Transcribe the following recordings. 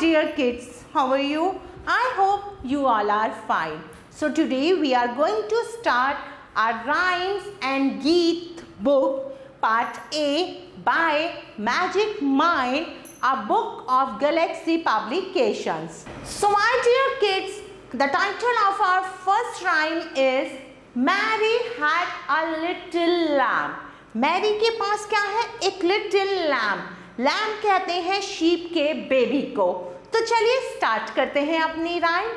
dear kids, how are you? I hope you all are fine. So today we are going to start our Rhymes and Geet book part A by Magic Mind, a book of Galaxy Publications. So my dear kids, the title of our first rhyme is Mary had a little lamb. Mary के पास क्या है? एक little lamb. Lamb कहते हैं sheep के baby को. तो चलिए स्टार्ट करते हैं अपनी rhyme.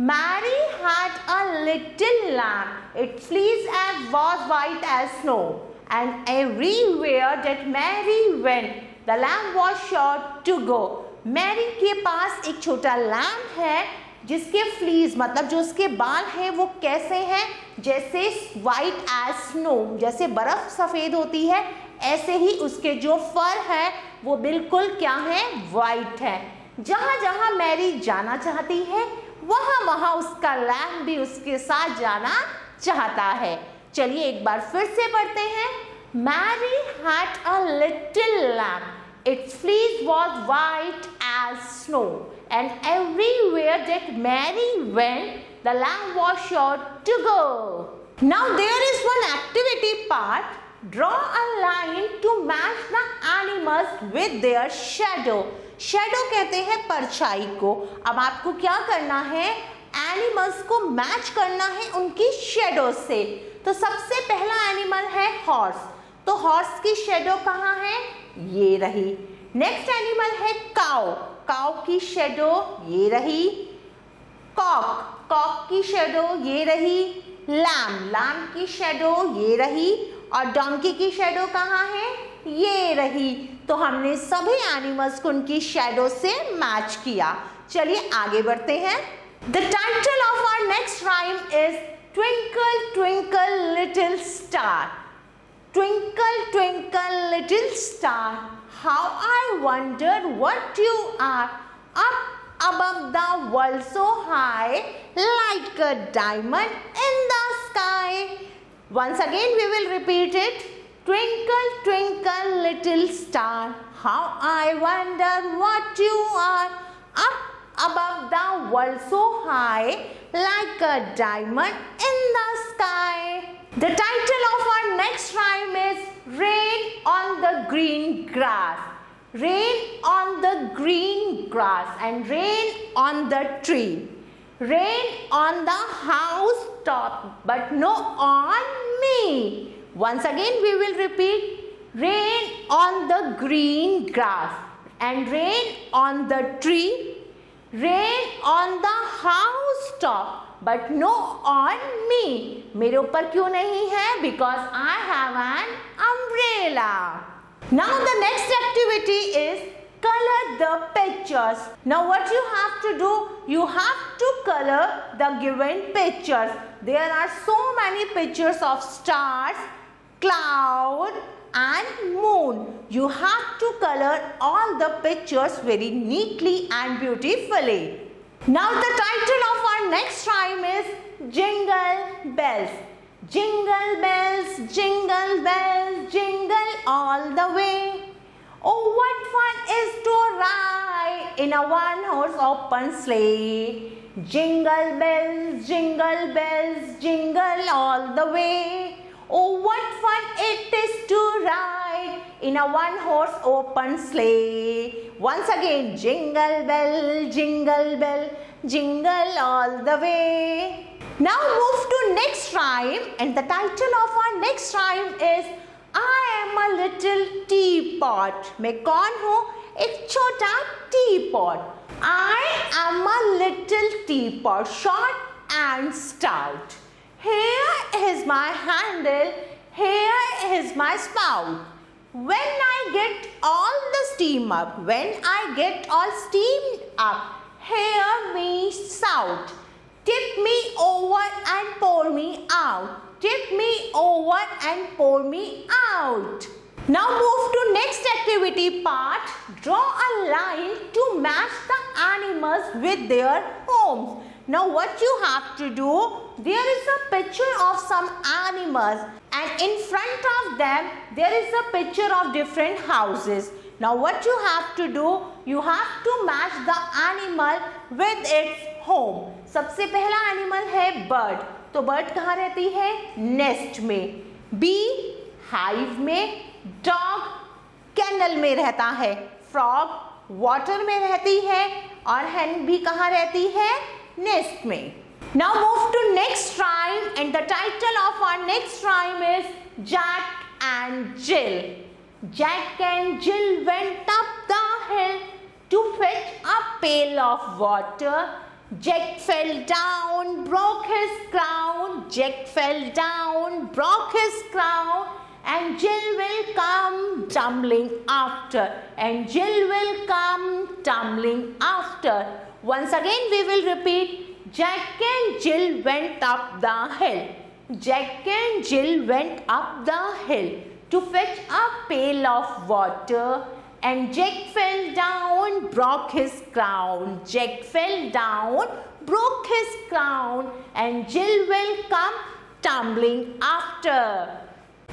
Mary had a little lamb. Its fleece was white as snow, and everywhere that Mary went, the lamb was sure to go. Mary के पास एक छोटा lamb है जिसके फ्लीज मतलब जो उसके बाल हैं वो कैसे हैं? जैसे वाइट एज स्नो, जैसे बर्फ सफेद होती है, ऐसे ही उसके जो फर है वो बिल्कुल क्या है? वाइट है. जहां जहां मैरी जाना चाहती है वहां वहां उसका लैम्ब भी उसके साथ जाना चाहता है. चलिए एक बार फिर से पढ़ते हैं. Mary had a little lamb. Its fleece was white as snow, and everywhere that Mary went, the lamb was sure to go. Now there is one activity part. Draw a line to match the animals with their shadow. Shadow कहते हैं परछाई को. अब आपको क्या करना है? Animals को मैच करना है उनकी शेडो से. तो सबसे पहला एनिमल है हॉर्स. तो हॉर्स की शेडो कहाँ है? ये रही. नेक्स्ट एनिमल है काउ. काउ की शेडो ये रही. कॉक. कॉक की शेडो ये रही. लैम. लैम की शेडो ये रही. और डोंकी की शेडो कहाँ है? ये रही. तो हमने सभी एनिमल्स को उनकी शेडो से मैच किया. चलिए आगे बढ़ते हैं. The title of our next rhyme is twinkle twinkle little star. Twinkle, twinkle, little star, how I wonder what you are, up above the world so high, like a diamond in the sky. Once again we will repeat it. Twinkle, twinkle, little star, how I wonder what you are, up above the world so high, like a diamond in the sky. The title of our next rhyme is Rain on the Green Grass. Rain on the green grass and rain on the tree. Rain on the house top but no on me. Once again we will repeat. Rain on the green grass and rain on the tree. Rain on the house top but no on me. मेरे ऊपर क्यों नहीं है? Because I have an umbrella. Now the next activity is color the pictures. Now what you have to do? You have to color the given pictures. There are so many pictures of stars, cloud and moon. You have to color all the pictures very neatly and beautifully. Now the title of our next rhyme is Jingle Bells. Jingle bells, jingle bells, jingle all the way. Oh, what fun is to ride in a one-horse open sleigh. Jingle bells, jingle all the way. Oh, what fun it is to ride in a one-horse open sleigh. Once again, jingle bell, jingle all the way. Now move to next rhyme, and the title of our next rhyme is I am a little teapot. मैं कौन हूँ? एक छोटा teapot. I am a little teapot, short and stout. Here is my handle, here is my spout. When I get all the steam up, when I get all steamed up, hear me shout. Tip me over and pour me out. Tip me over and pour me out. Now move to next activity part. Draw a line to match the animals with their homes. Now what you have to do? There is a picture of some animals and in front of them there is a picture of different houses. Now what you have to do? You have to match the animal with its home. सबसे पहला animal है bird. तो bird कहाँ रहती है? Nest में. Bee hive में. Dog kennel में रहता है. फ्रॉग वाटर में रहती है. और hen भी कहाँ रहती है? नेस्ट में. Now move to next rhyme, and the title of our next rhyme is Jack and Jill. Jack and Jill went up the hill to fetch a pail of water. Jack fell down, broke his crown. Jack fell down, broke his crown. And Jill will come tumbling after. And Jill will come tumbling after. Once again we will repeat. Jack and Jill went up the hill. Jack and Jill went up the hill to fetch a pail of water. And Jack fell down, broke his crown. Jack fell down, broke his crown. And Jill will come tumbling after.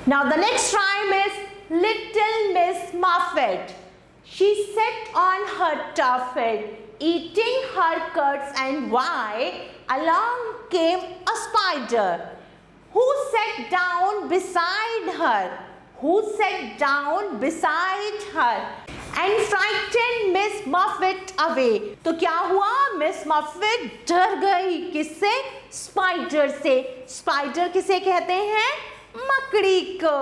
Now the next rhyme is Little Miss Muffet. She sat on her tuffet, eating her curds, and why? Along came a spider. Who sat down beside her? Who sat down beside her? And frightened Miss Muffet away. तो क्या हुआ? Miss Muffet डर गई. किससे? Spider से. Spider किसे कहते हैं? मकड़ी को.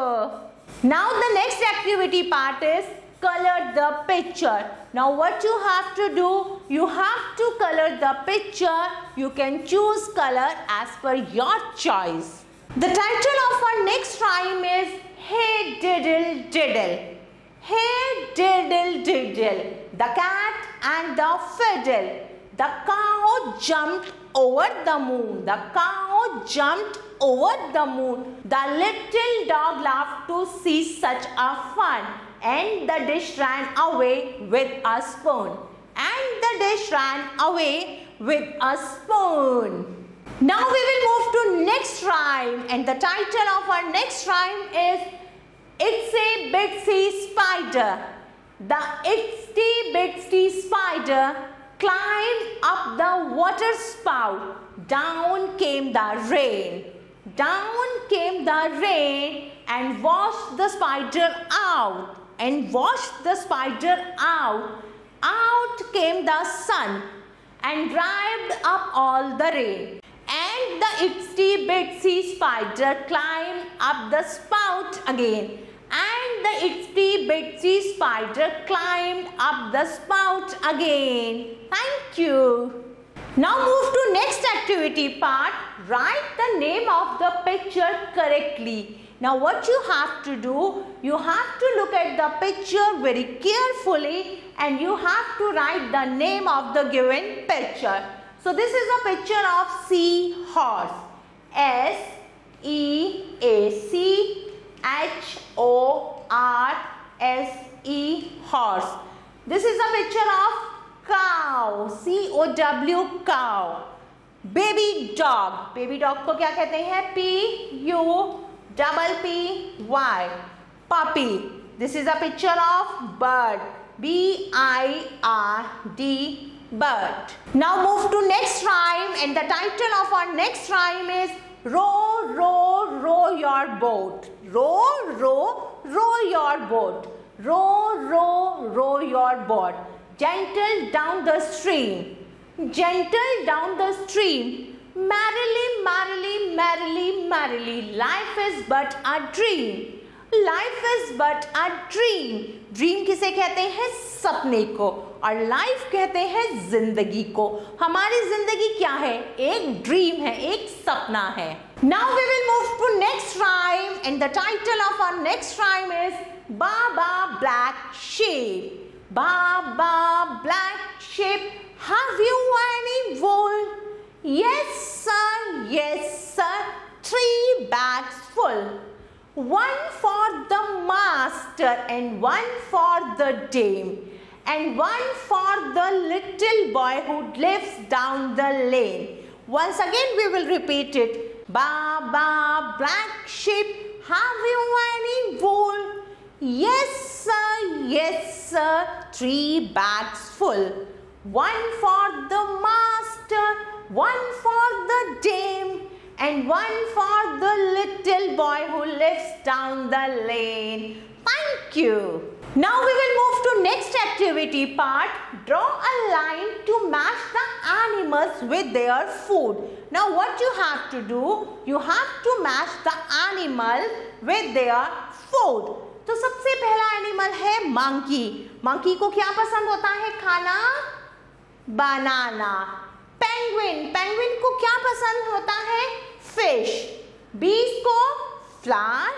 Now the next activity part is color the picture. Now what you have to do? You have to color the picture. You can choose color as per your choice. The title of our next rhyme is Hey Diddle Diddle. Hey Diddle Diddle, the cat and the fiddle. The cow jumped over the moon. The cow jumped over the moon. The little dog laughed to see such a fun. And the dish ran away with a spoon. And the dish ran away with a spoon. Now we will move to next rhyme, and the title of our next rhyme is Itsy Bitsy Spider. The itsy bitsy spider climbed up the water spout. Down came the rain. Down came the rain and washed the spider out. And washed the spider out. Out came the sun and dried up all the rain. And the itsy bitsy spider climbed up the spout again. And the itsy bitsy spider climbed up the spout again. Thank you. Now move to next activity part. Write the name of the picture correctly. Now what you have to do? You have to look at the picture very carefully and you have to write the name of the given picture. So this is a picture of seahorse. S-E-A-C-H-O-R-S-E horse. This is a picture of cow. C-O-W cow. Baby dog. Baby dog को क्या कहते हैं? P-U-P-P-Y. Puppy. This is a picture of bird. B-I-R-D. Bird. Now move to next rhyme, and the title of our next rhyme is Row, row, row your boat. Row, row, row your boat. Row, row, row your boat. Gentle down the stream. Gentle down the stream. Merrily, merrily, merrily, merrily. Life is but a dream. Life is but a dream. Dream किसे कहते हैं? सपने को. और life कहते हैं जिंदगी को. हमारी जिंदगी क्या है? एक ड्रीम है, एक सपना है. Now we will move to next rhyme, and the title of our next rhyme is Baba Black Sheep. Baba Black Sheep, have you any wool? Yes sir, yes sir, 3 bags full. One for the master and one for the dame, and one for the little boy who lives down the lane. Once again we will repeat it. Baba Black Sheep, have you any wool? Yes sir, 3 bags full. One for the master, one for the dame, and one for the little boy who lives down the lane. Thank you. Now we will move to next activity part. Draw a line to match the animals with their food. Now what you have to do? You have to match the animal with their food. तो सबसे पहला animal है monkey. Monkey को क्या पसंद होता है खाना? बनाना. पेंगुइन, पेंगुइन को क्या पसंद होता है? फिश. बीस को फ्लावर,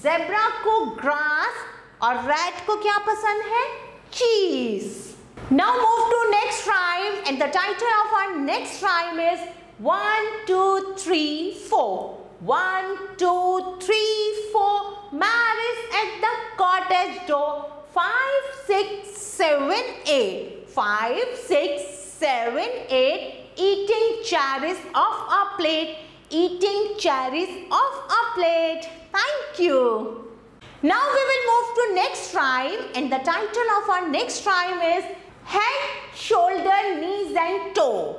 जेब्रा को ग्रास और रैट को क्या पसंद है? चीज. Now move to next rhyme and the title of our next rhyme is 1, 2, 3, 4. 1, 2, 3, 4. Marriage at the cottage door. 5, 6, 7, 8. 5, 6, 7, 8. Eating cherries off a plate. Eating cherries off a plate. Thank you. Now we will move to next rhyme and the title of our next rhyme is head, shoulder, knees and toe.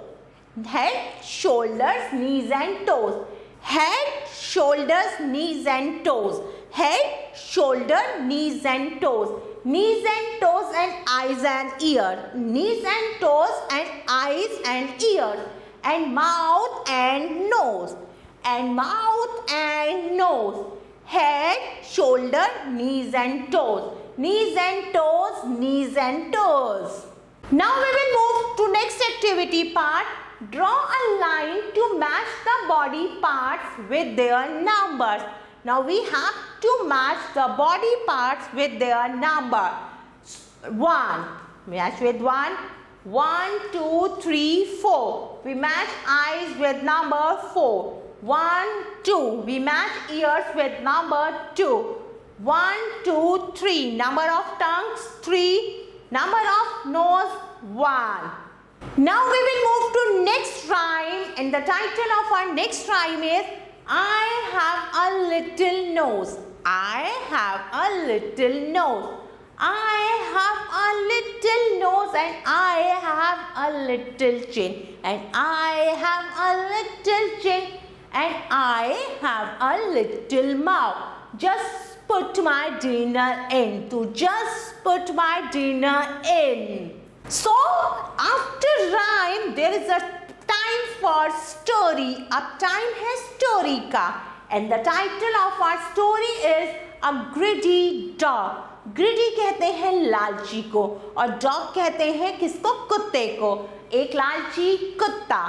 Head, shoulders, knees and toes. Head, shoulders, knees and toes. Head, shoulder, knees and toes. Knees and toes and eyes and ears. Knees and toes and eyes and ears. And mouth and nose. And mouth and nose. Head, shoulder, knees and toes. Knees and toes, knees and toes. Now we will move to next activity part. Draw a line to match the body parts with their numbers. Now we have to match the body parts with their number. 1. Match with 1. 1, 2, 3, 4. We match eyes with number 4. 1, 2. We match ears with number 2. 1, 2, 3. Number of tongues 3. Number of nose 1. Now we will move to next rhyme and the title of our next rhyme is I have a little nose. I have a little nose. I have a little nose and I have a little chin. And I have a little chin. And I have a little mouth. Just put my dinner in. To just put my dinner in. So after rhyme there is a time for story. अब time है story का. And the title of our story is A Greedy Dog. Greedy कहते हैं लालची को और dog कहते हैं किसको? कुत्ते को. एक लालची कुत्ता.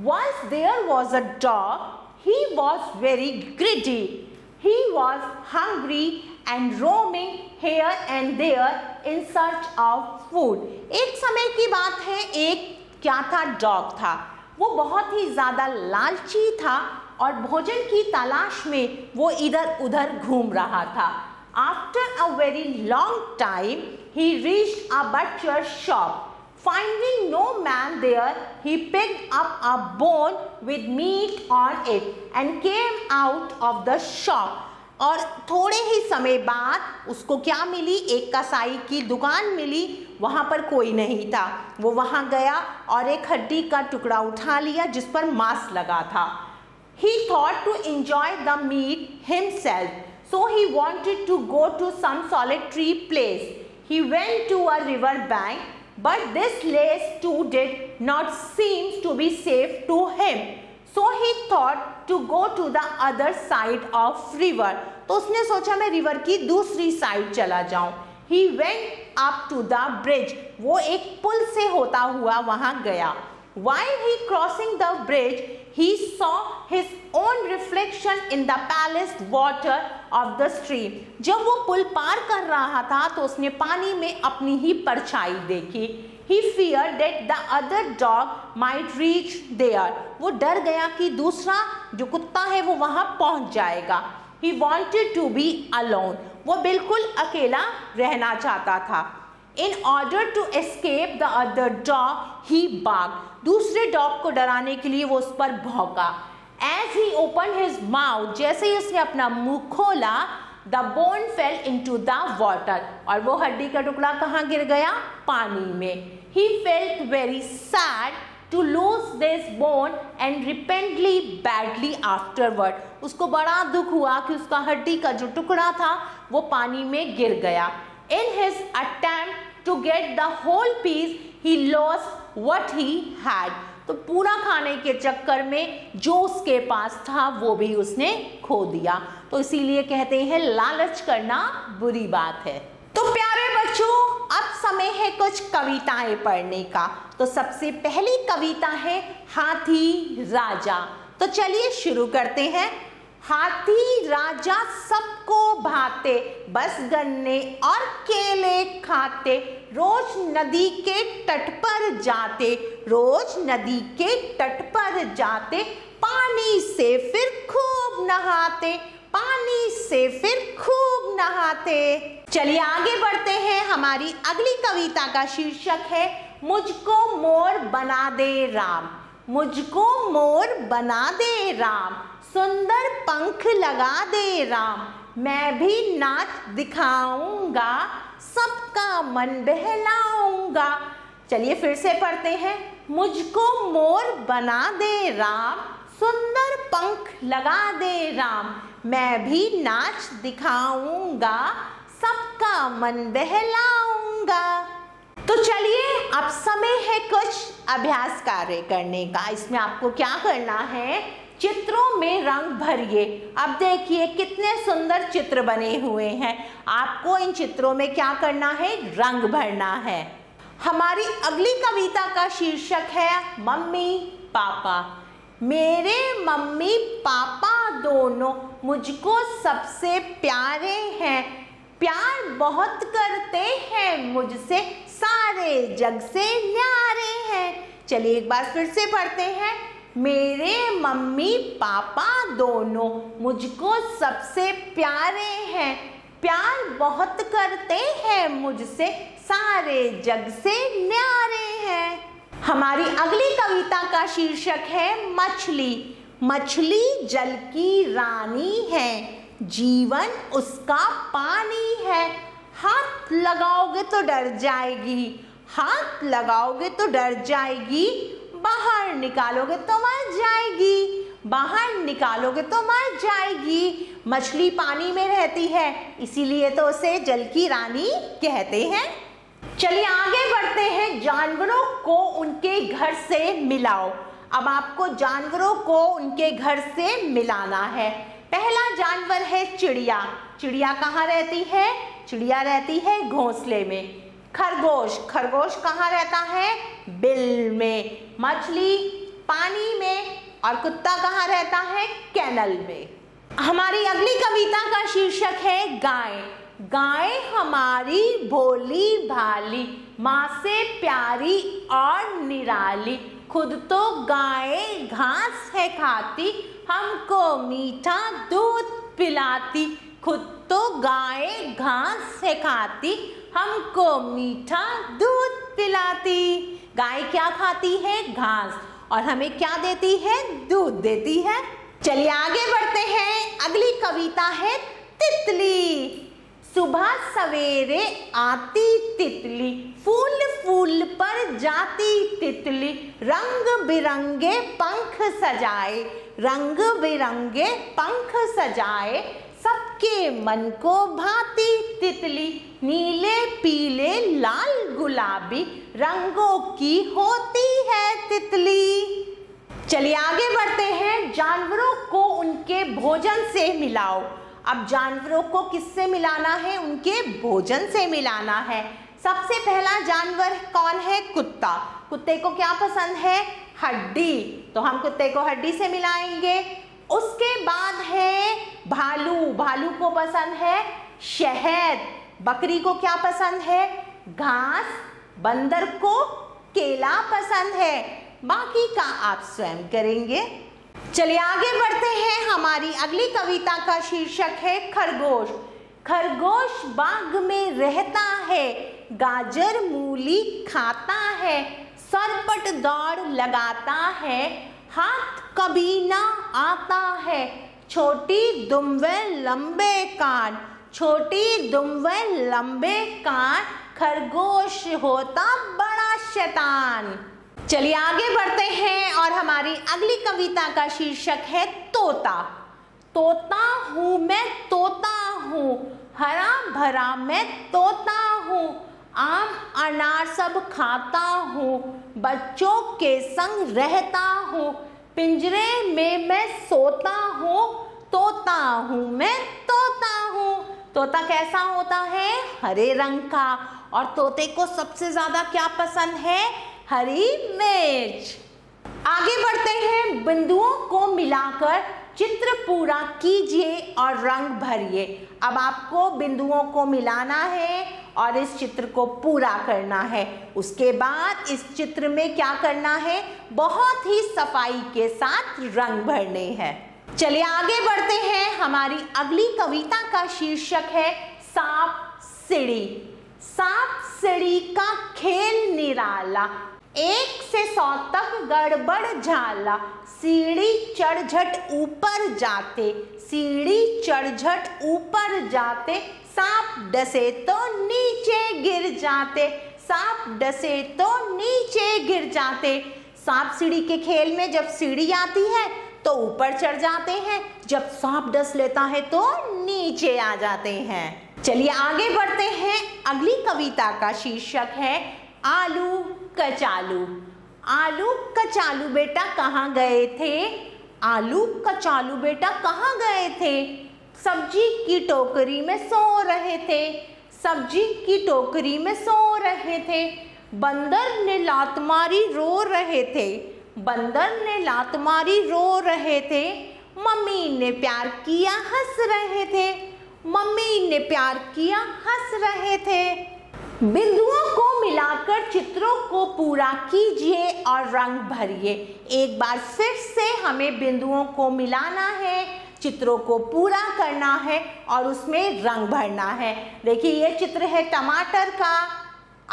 Once there was a dog. He was very greedy. He was hungry and roaming here and there in search of food. एक समय की बात है, एक क्या था? डॉग था. वो बहुत ही ज़्यादा लालची था और भोजन की तलाश में वो इधर उधर घूम रहा था. After a very long time, he reached a butcher's shop. Finding no man there, he picked up a bone with meat on it and came out of the shop. और थोड़े ही समय बाद उसको क्या मिली? एक कसाई की दुकान मिली. वहाँ पर कोई नहीं था. वो वहाँ गया और एक हड्डी का टुकड़ा उठा लिया जिस पर मांस लगा था. He thought to enjoy the meat himself, so he wanted to go to some solitary place. He went to a river bank, but this place too did not seem to be safe to him. So he thought to go to the other side of river. तो उसने सोचा मैं river की दूसरी side चला जाऊं. He went up to the bridge. वो एक पुल से होता हुआ वहां गया. While he crossing the bridge, he saw his own reflection in the palace water of the stream. जब वो पुल पार कर रहा था तो उसने पानी में अपनी ही परछाई देखी. He feared that the other dog might reach there. वो डर गया कि दूसरा जो कुत्ता है वो वहां पहुंच जाएगा. He wanted to be alone. वो बिल्कुल अकेला रहना चाहता था. In order to escape the other dog, he barked. दूसरे डॉग को डराने के लिए वो उस पर भौंका. As he opened his mouth, जैसे ही उसने अपना मुंह खोला, the bone fail into the water, और वो हड्डी का टुकड़ा कहाँ गिर गया? पानी में। He felt very sad to lose this bone and repentantly badly afterward, उसको बड़ा दुख हुआ कि उसका हड्डी का जो टुकड़ा था वो पानी में गिर गया। In his attempt to get the whole piece he lost what he had, तो पूरा खाने के चक्कर में जो उसके पास था वो भी उसने खो दिया। तो इसीलिए कहते हैं लालच करना बुरी बात है। तो प्यारे बच्चों, अब समय है कुछ कविताएं पढ़ने का। तो सबसे पहली कविता है हाथी राजा। तो चलिए शुरू करते हैं। हाथी राजा सबको भाते, बस गन्ने और केले खाते, रोज नदी के तट पर जाते, रोज नदी के तट पर जाते, पानी से फिर खूब नहाते, पानी से फिर खूब नहाते। चलिए आगे बढ़ते हैं। हमारी अगली कविता का शीर्षक है मुझको मोर बना दे राम, मुझको मोर बना दे राम, सुंदर पंख लगा दे राम, मैं भी नाच दिखाऊंगा, सबका मन बहलाऊंगा। चलिए फिर से पढ़ते हैं। मुझको मोर बना दे राम, सुंदर पंख लगा दे राम, मैं भी नाच दिखाऊंगा, सबका मन बहलाऊंगा। तो चलिए अब समय है कुछ अभ्यास कार्य करने का। इसमें आपको क्या करना है? चित्रों में रंग भरिए। अब देखिए कितने सुंदर चित्र बने हुए हैं। आपको इन चित्रों में क्या करना है? रंग भरना है। हमारी अगली कविता का शीर्षक है मम्मी पापा। मेरे मम्मी पापा दोनों मुझको सबसे प्यारे हैं, प्यार बहुत करते हैं मुझसे, सारे जग से न्यारे हैं। चलिए एक बार फिर से पढ़ते हैं। मेरे मम्मी पापा दोनों मुझको सबसे प्यारे हैं, प्यार बहुत करते हैं मुझसे, सारे जग से न्यारे हैं। हमारी अगली कविता का शीर्षक है मछली। मछली जल की रानी है, जीवन उसका पानी है, हाथ लगाओगे तो डर जाएगी, हाथ लगाओगे तो डर जाएगी, बाहर निकालोगे तो मर जाएगी, बाहर निकालोगे तो मर जाएगी। मछली पानी में रहती है, इसीलिए तो उसे जल की रानी कहते हैं। चलिए आगे बढ़ते हैं। जानवरों को उनके घर से मिलाओ। अब आपको जानवरों को उनके घर से मिलाना है। पहला जानवर है चिड़िया। चिड़िया कहाँ रहती है? चिड़िया रहती है घोंसले में। खरगोश, खरगोश कहाँ रहता है? बिल में। मछली पानी में, और कुत्ता कहाँ रहता है? कैनल में। हमारी अगली कविता का शीर्षक है गाय। गाय हमारी भोली भाली, माँ से प्यारी और निराली, खुद तो गाय घास है खाती, हमको मीठा दूध पिलाती, खुद तो गाय घास है खाती, हमको मीठा दूध पिलाती। गाय क्या खाती है? घास, और हमें क्या देती है? दूध देती है। चलिए आगे बढ़ते हैं। अगली कविता है तितली। सुबह सवेरे आती तितली, फूल फूल पर जाती तितली, रंग बिरंगे पंख सजाए, रंग बिरंगे पंख सजाए, सबके मन को भाती तितली, नीले पीले लाल गुलाबी, रंगों की होती है तितली। चलिए आगे बढ़ते हैं। जानवरों को उनके भोजन से मिलाओ। अब जानवरों को किससे मिलाना है? उनके भोजन से मिलाना है। सबसे पहला जानवर कौन है? कुत्ता। कुत्ते को क्या पसंद है? हड्डी, तो हम कुत्ते को हड्डी से मिलाएंगे। उसके बाद है भालू। भालू को पसंद है शहद। बकरी को क्या पसंद है? घास। बंदर को केला पसंद है। बाकी का आप स्वयं करेंगे। चलिए आगे बढ़ते हैं। हमारी अगली कविता का शीर्षक है खरगोश। खरगोश बाग में रहता है, गाजर मूली खाता है, सरपट दौड़ लगाता है, हाथ कभी ना आता है, छोटी दुम व लंबे कान, छोटी दुम व लंबे कान, खरगोश होता बड़ा शैतान। चलिए आगे बढ़ते हैं और हमारी अगली कविता का शीर्षक है तोता। तोता हूँ मैं तोता हूँ, हरा भरा मैं तोता हूँ, आम अनार सब खाता हूँ, बच्चों के संग रहता हूँ, पिंजरे में मैं सोता हूँ, तोता हूँ मैं तोता हूँ। तोता कैसा होता है? हरे रंग का। और तोते को सबसे ज्यादा क्या पसंद है? हरी मिर्च। आगे बढ़ते हैं, बिंदुओं को मिलाकर चित्र पूरा कीजिए और रंग भरिए। अब आपको बिंदुओं को मिलाना है और इस चित्र को पूरा करना है। उसके बाद इस चित्र में क्या करना है? बहुत ही सफाई के साथ रंग भरने हैं। चलिए आगे बढ़ते हैं। हमारी अगली कविता का शीर्षक है सांप सीढ़ी। सांप सीढ़ी का खेल निराला, 1 से 100 तक गड़बड़ झाला, सीढ़ी चढ़ झट ऊपर जाते, सीढ़ी चढ़ झट ऊपर जाते, सांप डसे तो नीचे गिर जाते, सांप डसे तो नीचे गिर जाते। सांप सीढ़ी के खेल में जब सीढ़ी आती है तो ऊपर चढ़ जाते हैं, जब सांप डस लेता है तो नीचे आ जाते हैं। चलिए आगे बढ़ते हैं। अगली कविता का शीर्षक है आलू कचालू। आलू कचालू बेटा कहाँ गए थे? आलू कचालू बेटा कहाँ गए थे? सब्जी की टोकरी में सो रहे थे, सब्जी की टोकरी में सो रहे थे, बंदर ने लात मारी रो रहे थे, बंदर ने लात मारी रो रहे थे, मम्मी ने प्यार किया हंस रहे थे, मम्मी ने प्यार किया हंस रहे थे। बिंदुओं को मिलाकर चित्रों को पूरा कीजिए और रंग भरिए। एक बार फिर से हमें बिंदुओं को मिलाना है, चित्रों को पूरा करना है और उसमें रंग भरना है। देखिए ये चित्र है टमाटर का,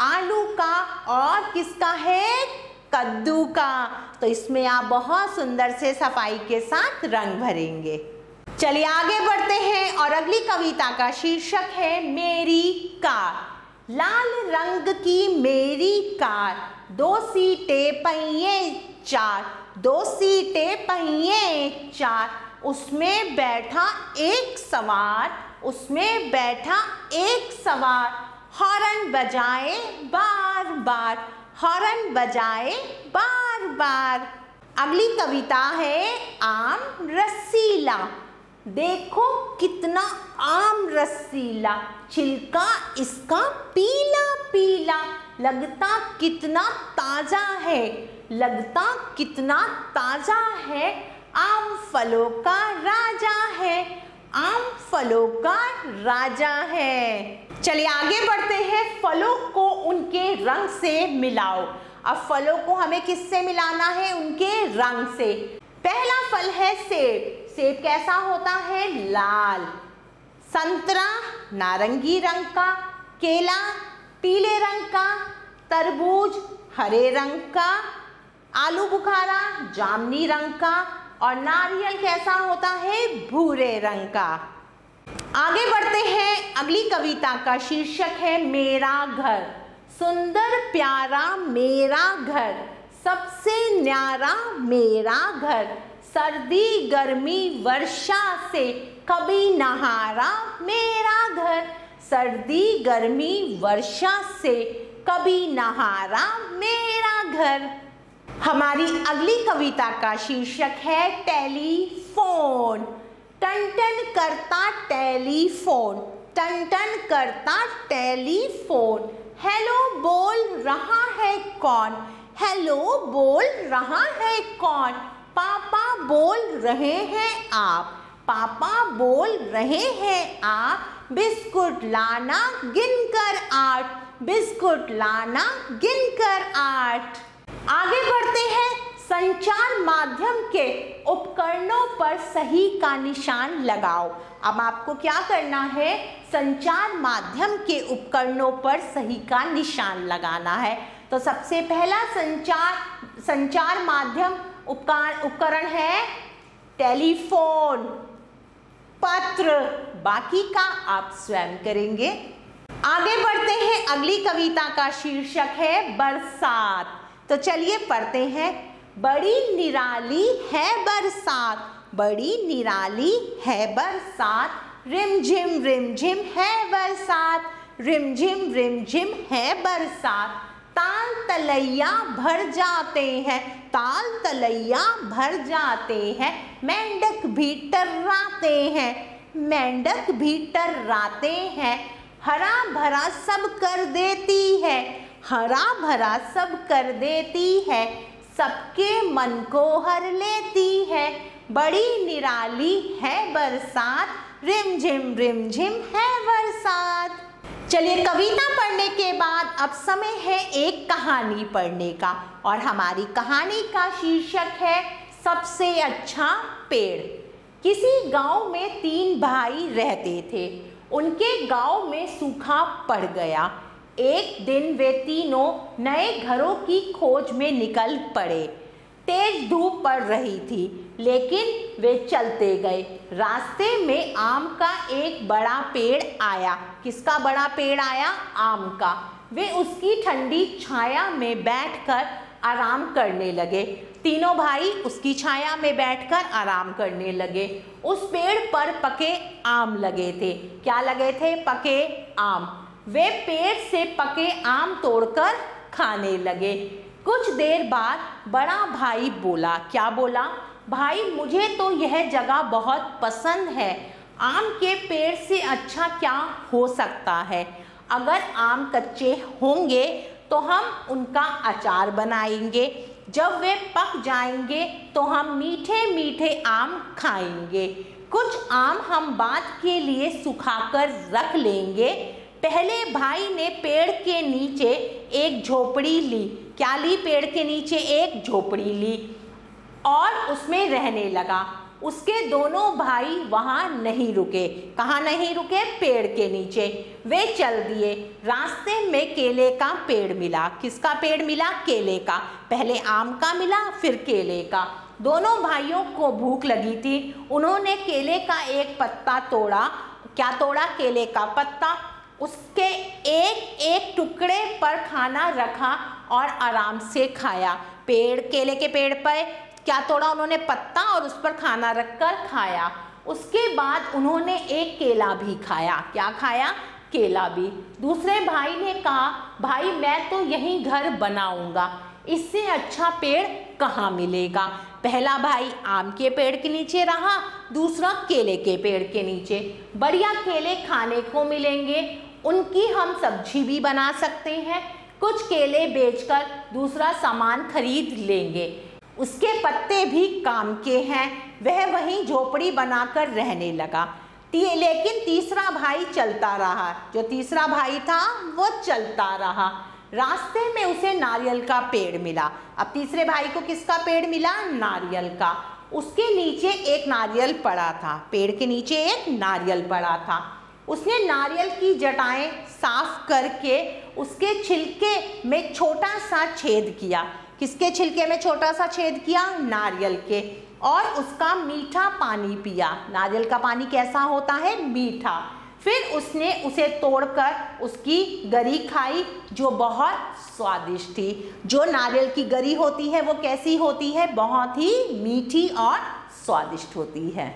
आलू का और किसका है? कद्दू का। तो इसमें आप बहुत सुंदर से सफाई के साथ रंग भरेंगे। चलिए आगे बढ़ते हैं और अगली कविता का शीर्षक है मेरी कार। लाल रंग की मेरी कार, 2 सीटें पहिए 4, 2 सीटें पहिए 4, उसमें बैठा एक सवार, उसमें बैठा एक सवार, हॉर्न बजाए बार बार, हॉर्न बजाए बार बार। अगली कविता है आम रसीला। देखो कितना आम रसीला, छिलका इसका पीला पीला, लगता कितना ताजा है, लगता कितना ताजा है, आम फलों का राजा है, आम फलों का राजा है। चलिए आगे बढ़ते हैं। फलों को उनके रंग से मिलाओ। अब फलों को हमें किससे मिलाना है? उनके रंग से। पहला फल है सेब। सेब कैसा होता है? लाल। संतरा नारंगी रंग का, केला पीले रंग का, तरबूज हरे रंग का, आलू बुखारा जामुनी रंग का और नारियल कैसा होता है? भूरे रंग का। आगे बढ़ते हैं। अगली कविता का शीर्षक है मेरा घर। सुंदर प्यारा मेरा घर, सबसे न्यारा मेरा घर, सर्दी गर्मी वर्षा से कभी न हारा मेरा घर, सर्दी गर्मी वर्षा से कभी न हारा मेरा घर। हमारी अगली कविता का शीर्षक है टेलीफोन। टन टन करता टेलीफोन, टन टन करता टेलीफोन, हेलो बोल रहा है कौन, हेलो बोल रहा है कौन, पापा बोल रहे हैं आप, पापा बोल रहे हैं आप, बिस्कुट लाना गिनकर 8, बिस्कुट लाना गिनकर 8। आगे बढ़ते हैं। संचार माध्यम के उपकरणों पर सही का निशान लगाओ। अब आपको क्या करना है? संचार माध्यम के उपकरणों पर सही का निशान लगाना है। तो सबसे पहला संचार माध्यम उपकरण है टेलीफोन। पत्र। बाकी का आप स्वयं करेंगे। आगे बढ़ते हैं, अगली कविता का शीर्षक है बरसात। तो चलिए पढ़ते हैं। बड़ी निराली है बरसात, बड़ी निराली है बरसात, रिमझिम है बरसात, रिमझिम है बरसात। ताल तलैया भर जाते हैं, ताल तलैया भर जाते हैं, मेंढक भी टर्राते हैं, मेंढक भी टर्राते हैं। हरा भरा सब कर देती है, हरा भरा सब कर देती है, सबके मन को हर लेती है। बड़ी निराली है बरसात, रिमझिम है बरसात। चलिए कविता पढ़ने के बाद अब समय है एक कहानी पढ़ने का, और हमारी कहानी का शीर्षक है सबसे अच्छा पेड़। किसी गांव में 3 भाई रहते थे। उनके गांव में सूखा पड़ गया। एक दिन वे तीनों नए घरों की खोज में निकल पड़े। तेज धूप पड़ रही थी, लेकिन वे चलते गए। रास्ते में आम का एक बड़ा पेड़ आया। किसका बड़ा पेड़ आया? आम का। वे उसकी ठंडी छाया में बैठकर आराम करने लगे। तीनों भाई उसकी छाया में बैठकर आराम करने लगे। उस पेड़ पर पके आम लगे थे। क्या लगे थे? पके आम। वे पेड़ से पके आम तोड़कर खाने लगे। कुछ देर बाद बड़ा भाई बोला। क्या बोला? भाई मुझे तो यह जगह बहुत पसंद है। आम के पेड़ से अच्छा क्या हो सकता है? अगर आम कच्चे होंगे तो हम उनका अचार बनाएंगे। जब वे पक जाएंगे तो हम मीठे मीठे आम खाएंगे। कुछ आम हम बाद के लिए सुखाकर रख लेंगे। पहले भाई ने पेड़ के नीचे एक झोपड़ी ली। क्या ली? पेड़ के नीचे एक झोपड़ी ली और उसमें रहने लगा। उसके दोनों भाई वहां नहीं रुके। कहाँ नहीं रुके? पेड़ के नीचे। वे चल दिए। रास्ते में केले का पेड़ मिला। किसका पेड़ मिला? केले का। पहले आम का मिला, फिर केले का। दोनों भाइयों को भूख लगी थी। उन्होंने केले का एक पत्ता तोड़ा। क्या तोड़ा? केले का पत्ता। उसके एक एक टुकड़े पर खाना रखा और आराम से खाया। केले के पेड़ पर क्या तोड़ा उन्होंने? पत्ता, और उस पर खाना रखकर खाया। उसके बाद उन्होंने एक केला भी खाया। क्या खाया? केला भी। दूसरे भाई ने कहा, भाई मैं तो यहीं घर बनाऊंगा, इससे अच्छा पेड़ कहाँ मिलेगा। पहला भाई आम के पेड़ के नीचे रहा, दूसरा केले के पेड़ के नीचे। बढ़िया केले खाने को मिलेंगे, उनकी हम सब्जी भी बना सकते हैं। कुछ केले बेचकर दूसरा सामान खरीद लेंगे। उसके पत्ते भी काम के हैं। वह वहीं झोपड़ी बनाकर रहने लगा। लेकिन तीसरा भाई चलता रहा। जो तीसरा भाई था वो चलता रहा। रास्ते में उसे नारियल का पेड़ मिला। अब तीसरे भाई को किसका पेड़ मिला? नारियल का। उसके नीचे एक नारियल पड़ा था। पेड़ के नीचे एक नारियल पड़ा था। उसने नारियल की जटाएं साफ करके उसके छिलके में छोटा सा छेद किया। किसके छिलके में छोटा सा छेद किया? नारियल के। और उसका मीठा पानी पिया। नारियल का पानी कैसा होता है? मीठा। फिर उसने उसे तोड़कर उसकी गरी खाई, जो बहुत स्वादिष्ट थी। जो नारियल की गरी होती है वो कैसी होती है? बहुत ही मीठी और स्वादिष्ट होती है।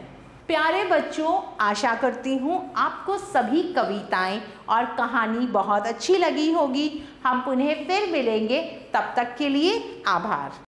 प्यारे बच्चों, आशा करती हूँ आपको सभी कविताएं और कहानी बहुत अच्छी लगी होगी। हम पुनः फिर मिलेंगे, तब तक के लिए आभार।